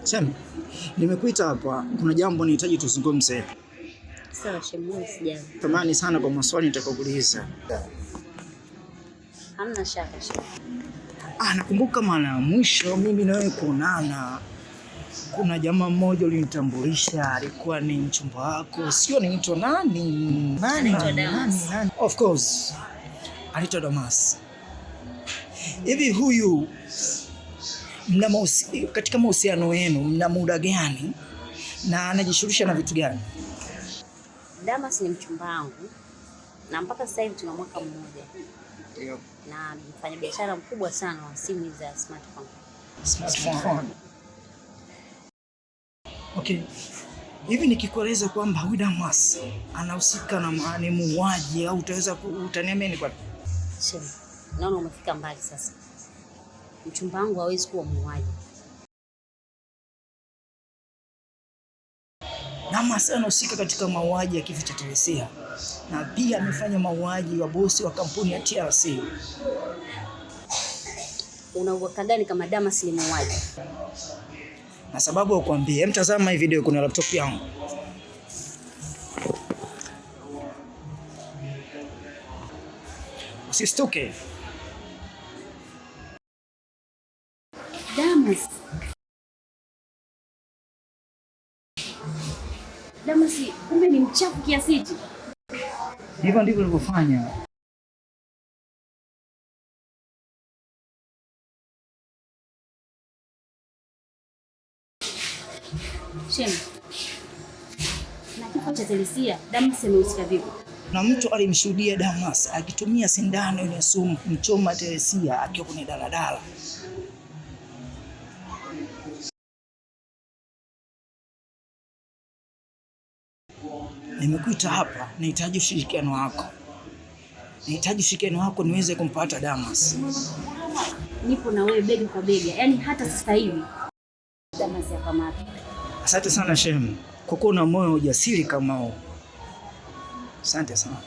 Sema, nimekuita hapa, kuna jambo nahitaji tuzungumze. Sawa shemu, sijali. Tamani sana kwa maswali nitakayokuuliza. Hamna shaka shemu. Nakumbuka mara ya mwisho mimi na wewe kuonana, kuna jamaa mmoja ulinitambulisha, alikuwa ni mchumba wako. Sio niitwa nani? Nani? Of course. Anaitwa Damas. Hivi huyu katika mahusiano yenu mna muda gani na anajishughulisha na vitu gani? Damas ni mchumba wangu na mpaka sasa hivi tuna mwaka mmoja. Ndio. Na mfanya biashara mkubwa sana wa simu za smartphone. Okay. Hivi nikikueleza kwamba huyu Damas anahusika na ni muuaji au utaniamini ni kwa? Shemu, naona umefika mbali sasa. Mchumba wangu hawezi kuwa muuaji. Damas anahusika katika mauaji ya kifo cha Teresia na pia amefanya mauaji wa bosi wa kampuni ya TRC. Una uhakika gani kama Damas ni muuaji? Na sababu ya kuambia, mtazama hii video kuna laptop yangu. Usistuke. Damas, kumbe ni mchafu kiasi hichi. Hivyo ndivyo nilivyofanya. Shemu, na kifo cha Teresia, Damas amehusika vipi? Na mtu alimshuhudia Damas akitumia sindano ile sumu kumchoma Teresia akiwa kwenye daladala. Nimekuita hapa, nahitaji ushirikiano wako. Nahitaji ushirikiano wako niweze kumpata Damas. Nipo na wewe bega kwa bega, yaani hata sasa hivi Damas yakamata. Asante sana Shem, kwa kuwa una moyo ujasiri kama huo. Asante sana.